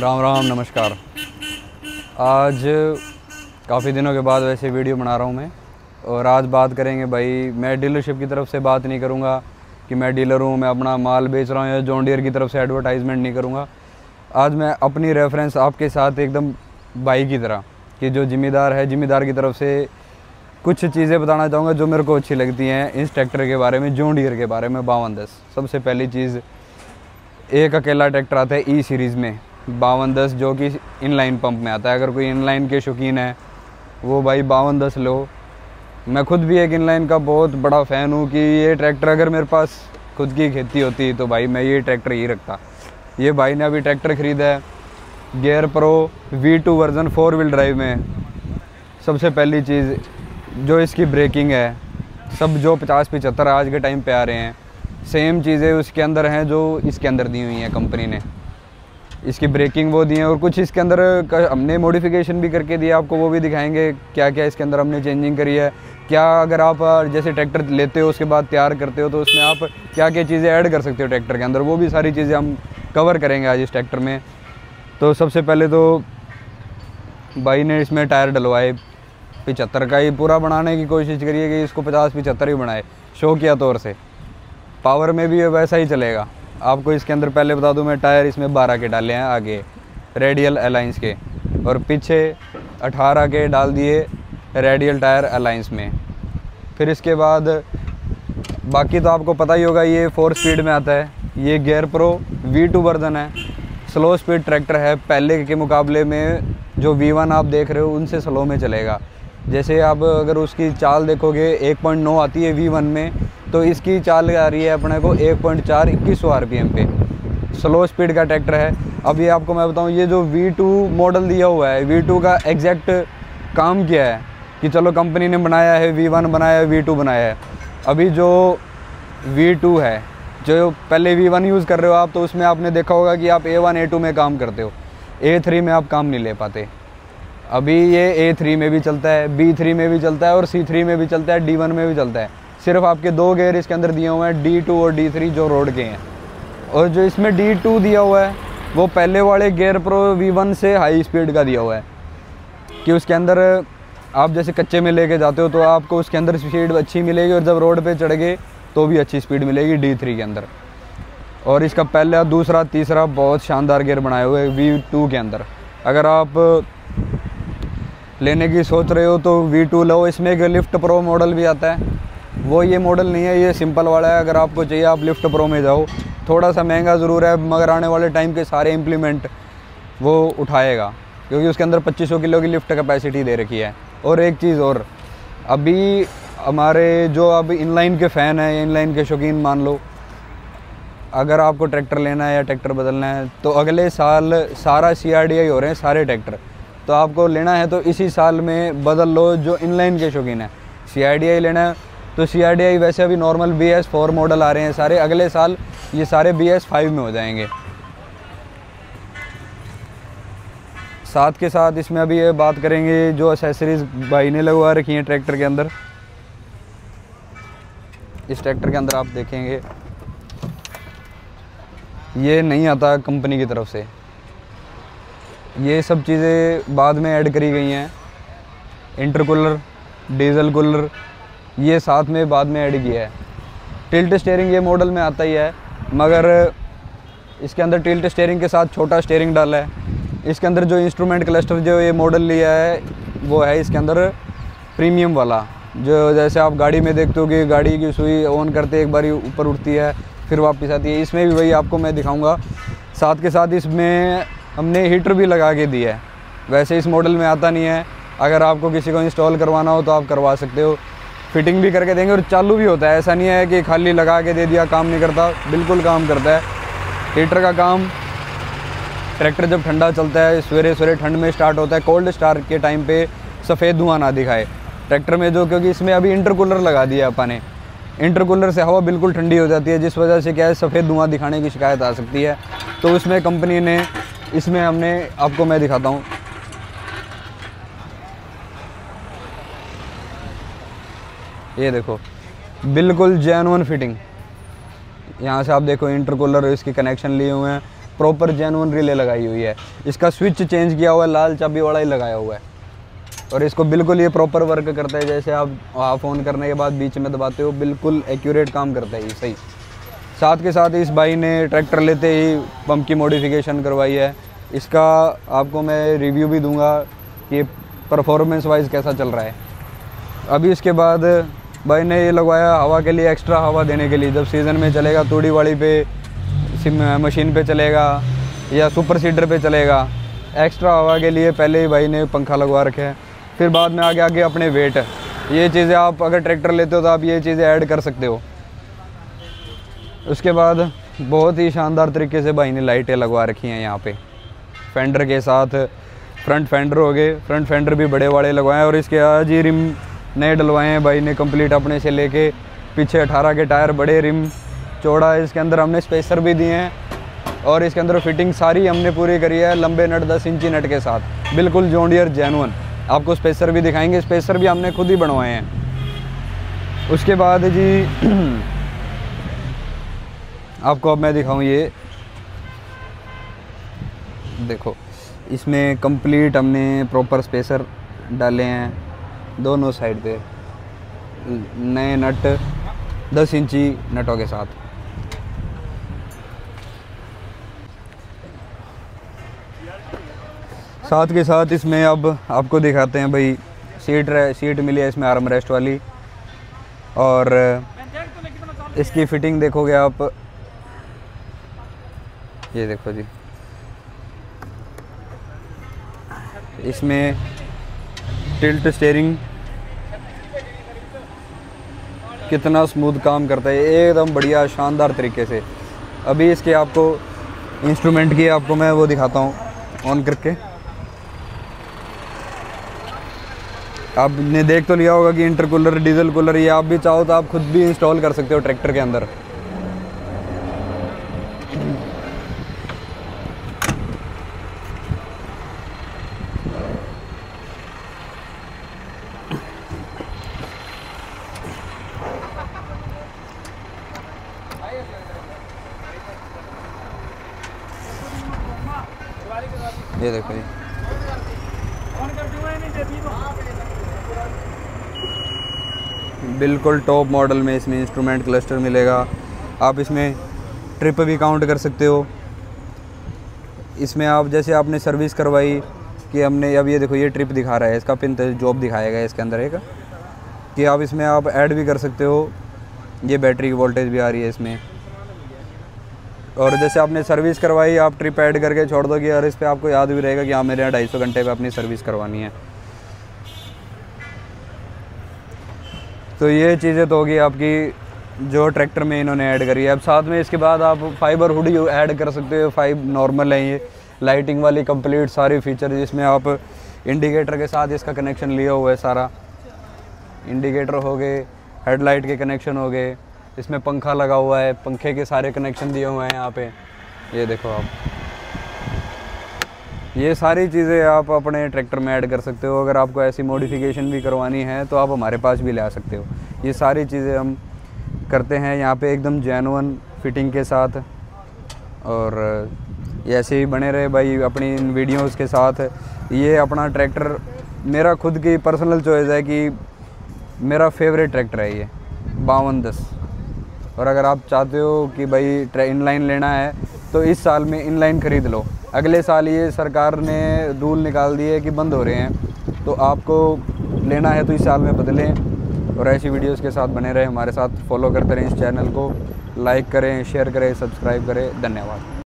राम राम नमस्कार। आज काफ़ी दिनों के बाद वैसे वीडियो बना रहा हूँ मैं, और आज बात करेंगे भाई, मैं डीलरशिप की तरफ से बात नहीं करूँगा कि मैं डीलर हूँ, मैं अपना माल बेच रहा हूँ, या जॉन डियर की तरफ से एडवर्टाइजमेंट नहीं करूँगा। आज मैं अपनी रेफरेंस आपके साथ एकदम भाई की तरह कि जो ज़िम्मेदार है, ज़िम्मेदार की तरफ से कुछ चीज़ें बताना चाहूँगा जो मेरे को अच्छी लगती हैं इस ट्रैक्टर के बारे में, जॉन डियर के बारे में 5210। सबसे पहली चीज़, एक अकेला ट्रैक्टर आता है ई सीरीज़ में 5210 जो कि इनलाइन पंप में आता है। अगर कोई इनलाइन के शौकीन है वो भाई 5210 लो। मैं खुद भी एक इनलाइन का बहुत बड़ा फ़ैन हूँ कि ये ट्रैक्टर अगर मेरे पास खुद की खेती होती तो भाई मैं ये ट्रैक्टर ही रखता। ये भाई ने अभी ट्रैक्टर ख़रीदा है gear pro V2 version 4 wheel drive में। सबसे पहली चीज़ जो इसकी ब्रेकिंग है, सब जो 50-75 आज के टाइम पे आ रहे हैं, सेम चीज़ें उसके अंदर हैं जो इसके अंदर दी हुई हैं कंपनी ने। इसकी ब्रेकिंग वो दी है, और कुछ इसके अंदर हमने मॉडिफिकेशन भी करके दिया, आपको वो भी दिखाएंगे क्या क्या इसके अंदर हमने चेंजिंग करी है। क्या अगर आप जैसे ट्रैक्टर लेते हो उसके बाद तैयार करते हो तो उसमें आप क्या क्या चीज़ें ऐड कर सकते हो ट्रैक्टर के अंदर, वो भी सारी चीज़ें हम कवर करेंगे आज इस ट्रैक्टर में। तो सबसे पहले तो भाई ने इसमें टायर डलवाए 75 का ही पूरा बनाने की कोशिश करिए कि इसको 50-75 ही बनाए शौकिया तौर से। पावर में भी वैसा ही चलेगा। आपको इसके अंदर पहले बता दूं, मैं टायर इसमें 12 के डाले हैं आगे रेडियल अलायंस के, और पीछे 18 के डाल दिए रेडियल टायर अलायंस में। फिर इसके बाद बाकी तो आपको पता ही होगा, ये 4 स्पीड में आता है। ये गियर प्रो V2 वर्जन है, स्लो स्पीड ट्रैक्टर है। पहले के मुकाबले में जो V1 आप देख रहे हो उनसे स्लो में चलेगा। जैसे आप अगर उसकी चाल देखोगे 1.9 आती है V1 में, तो इसकी चाल आ रही है अपने को 1.4 2100 RPM पे। स्लो स्पीड का ट्रैक्टर है। अब ये आपको मैं बताऊं, ये जो V2 मॉडल दिया हुआ है, V2 का एग्जैक्ट काम क्या है कि चलो कंपनी ने बनाया है, V1 बनाया है, V2 बनाया है। अभी जो V2 है, जो पहले V1 यूज़ कर रहे हो आप, तो उसमें आपने देखा होगा कि आप A1 A2 में काम करते हो, A3 में आप काम नहीं ले पाते। अभी ये A3 में भी चलता है, B3 में भी चलता है, और C3 में भी चलता है, D1 में भी चलता है। सिर्फ आपके 2 गियर इसके अंदर दिए हुए हैं, D2 और D3 जो रोड के हैं। और जो इसमें D2 दिया हुआ है वो पहले वाले गियर प्रो V1 से हाई स्पीड का दिया हुआ है, कि उसके अंदर आप जैसे कच्चे में लेके जाते हो तो आपको उसके अंदर स्पीड अच्छी मिलेगी, और जब रोड पे चढ़ गए तो भी अच्छी स्पीड मिलेगी D3 के अंदर। और इसका पहला, दूसरा, तीसरा बहुत शानदार गियर बनाए हुए V2 के अंदर। अगर आप लेने की सोच रहे हो तो V2 लो। इसमें एक लिफ्ट प्रो मॉडल भी आता है, वो ये मॉडल नहीं है, ये सिंपल वाला है। अगर आपको चाहिए आप लिफ्ट प्रो में जाओ। थोड़ा सा महंगा ज़रूर है, मगर आने वाले टाइम के सारे इम्प्लीमेंट वो उठाएगा, क्योंकि उसके अंदर 2500 किलो की लिफ्ट कैपेसिटी दे रखी है। और एक चीज़ और, अभी हमारे जो अब इनलाइन के फ़ैन हैं, इनलाइन के शौकीन मान लो, अगर आपको ट्रैक्टर लेना है या ट्रैक्टर बदलना है तो अगले साल सारा CRDI हो रहे हैं सारे ट्रैक्टर, तो आपको लेना है तो इसी साल में बदल लो। जो इनलाइन के शौकीन है, CRDI लेना है तो CRDI वैसे अभी नॉर्मल BS4 मॉडल आ रहे हैं सारे, अगले साल ये सारे BS5 में हो जाएंगे। साथ के साथ इसमें अभी ये बात करेंगे जो एसेसरीज़ भाई ने लगवा रखी हैं ट्रैक्टर के अंदर। इस ट्रैक्टर के अंदर आप देखेंगे ये नहीं आता कंपनी की तरफ से, ये सब चीज़ें बाद में ऐड करी गई हैं। इंटरकूलर, डीजल कूलर, ये साथ में बाद में ऐड किया है। टिल्ट स्टीयरिंग ये मॉडल में आता ही है, मगर इसके अंदर टिल्ट स्टीयरिंग के साथ छोटा स्टीयरिंग डाला है। इसके अंदर जो इंस्ट्रूमेंट क्लस्टर जो ये मॉडल लिया है वो है इसके अंदर प्रीमियम वाला, जो जैसे आप गाड़ी में देखते हो कि गाड़ी की सुई ऑन करते एक बार ऊपर उठती है फिर वापस आती है, इसमें भी वही आपको मैं दिखाऊंगा। साथ के साथ इसमें हमने हीटर भी लगा के दिया है, वैसे इस मॉडल में आता नहीं है। अगर आपको किसी को इंस्टॉल करवाना हो तो आप करवा सकते हो, फिटिंग भी करके देंगे और चालू भी होता है। ऐसा नहीं है कि खाली लगा के दे दिया काम नहीं करता, बिल्कुल काम करता है। हीटर का काम, ट्रैक्टर जब ठंडा चलता है, सवेरे सवेरे ठंड में स्टार्ट होता है, कोल्ड स्टार्ट के टाइम पे सफ़ेद धुआं ना दिखाए ट्रैक्टर में, जो क्योंकि इसमें अभी इंटरकूलर लगा दिया अपन ने। इंटरकूलर से हवा बिल्कुल ठंडी हो जाती है, जिस वजह से क्या है सफ़ेद धुआं दिखाने की शिकायत आ सकती है। तो उसमें कंपनी ने, इसमें हमने आपको मैं दिखाता हूँ, ये देखो बिल्कुल जेन्युइन फिटिंग। यहाँ से आप देखो इंटरकूलर इसके कनेक्शन लिए हुए हैं, प्रॉपर जेन्युइन रिले लगाई हुई है। इसका स्विच चेंज किया हुआ है, लाल चाबी वाला ही लगाया हुआ है और इसको बिल्कुल ये प्रॉपर वर्क करता है। जैसे आप ऑन करने के बाद बीच में दबाते हो, बिल्कुल एक्यूरेट काम करता है ये सही। साथ के साथ इस भाई ने ट्रैक्टर लेते ही पंप की मॉडिफिकेशन करवाई है। इसका आपको मैं रिव्यू भी दूंगा कि परफॉर्मेंस वाइज कैसा चल रहा है। अभी इसके बाद भाई ने ये लगवाया हवा के लिए, एक्स्ट्रा हवा देने के लिए। जब सीज़न में चलेगा, तूड़ी वाली पे मशीन पे चलेगा या सुपर सीडर पे चलेगा, एक्स्ट्रा हवा के लिए पहले ही भाई ने पंखा लगवा रखे है। फिर बाद में आगे अपने वेट, ये चीज़ें आप अगर ट्रैक्टर लेते हो तो आप ये चीज़ें ऐड कर सकते हो। उसके बाद बहुत ही शानदार तरीके से भाई ने लाइटें लगवा रखी हैं यहाँ पे फेंडर के साथ। फ्रंट फेंडर हो गए, फ्रंट फेंडर भी बड़े वाले लगवाए और इसके आज ही रिम नए डलवाए हैं भाई ने कंप्लीट अपने से लेके। पीछे 18 के टायर, बड़े रिम, चौड़ा। इसके अंदर हमने स्पेसर भी दिए हैं और इसके अंदर फिटिंग सारी हमने पूरी करी है लंबे नट 10 इंची नट के साथ, बिल्कुल जॉन डियर जेन्युइन। आपको स्पेसर भी दिखाएंगे, स्पेसर भी हमने खुद ही बनवाए हैं। उसके बाद जी आपको अब मैं दिखाऊं, ये देखो इसमें कंप्लीट हमने प्रॉपर स्पेसर डाले हैं दोनों साइड पे, नए नट 10 इंची नटों के साथ। साथ के साथ इसमें अब आपको दिखाते हैं भाई सीट मिली है इसमें आर्म रेस्ट वाली। और इसकी फिटिंग देखोगे आप, ये देखो जी, इसमें टिल्ट स्टीयरिंग कितना स्मूथ काम करता है, एकदम बढ़िया शानदार तरीके से। अभी इसके आपको इंस्ट्रूमेंट की आपको मैं वो दिखाता हूँ ऑन करके। आपने देख तो लिया होगा कि इंटरकूलर, डीजल कूलर, ये आप भी चाहो तो आप खुद भी इंस्टॉल कर सकते हो ट्रैक्टर के अंदर। ये देखो ये बिल्कुल टॉप मॉडल में इसमें इंस्ट्रूमेंट क्लस्टर मिलेगा। आप इसमें ट्रिप भी काउंट कर सकते हो। इसमें आप जैसे आपने सर्विस करवाई कि हमने, अब ये देखो ये ट्रिप दिखा रहा है, इसका पिन जॉब दिखाएगा इसके अंदर एक, कि आप इसमें आप ऐड भी कर सकते हो। ये बैटरी की वोल्टेज भी आ रही है इसमें। और जैसे आपने सर्विस करवाई, आप ट्रिप ऐड करके छोड़ दोगे और इस पर आपको याद भी रहेगा कि हाँ मेरे यहाँ 250 घंटे पे अपनी सर्विस करवानी है। तो ये चीज़ें तो होगी आपकी जो ट्रैक्टर में इन्होंने ऐड करी है। अब साथ में इसके बाद आप फाइबर हुडी ऐड कर सकते हो। 5 नॉर्मल है ये, लाइटिंग वाली कंप्लीट सारी फीचर, जिसमें आप इंडिकेटर के साथ इसका कनेक्शन लिया हुआ है सारा। इंडिकेटर हो गए, हेडलाइट के कनेक्शन हो गए, इसमें पंखा लगा हुआ है, पंखे के सारे कनेक्शन दिए हुए हैं यहाँ पे। ये देखो आप, ये सारी चीज़ें आप अपने ट्रैक्टर में ऐड कर सकते हो। अगर आपको ऐसी मॉडिफिकेशन भी करवानी है तो आप हमारे पास भी ले आ सकते हो। ये सारी चीज़ें हम करते हैं यहाँ पे एकदम जेन्युइन फिटिंग के साथ। और ये ऐसे ही बने रहे भाई अपनी इन वीडियोज़ के साथ। ये अपना ट्रैक्टर मेरा खुद की पर्सनल चॉइस है कि मेरा फेवरेट ट्रैक्टर है ये 5210। और अगर आप चाहते हो कि भाई इनलाइन लेना है तो इस साल में इनलाइन ख़रीद लो। अगले साल ये सरकार ने रूल निकाल दिए कि बंद हो रहे हैं, तो आपको लेना है तो इस साल में बदलें। और ऐसी वीडियोस के साथ बने रहें, हमारे साथ फॉलो करते रहें इस चैनल को, लाइक करें, शेयर करें, सब्सक्राइब करें। धन्यवाद।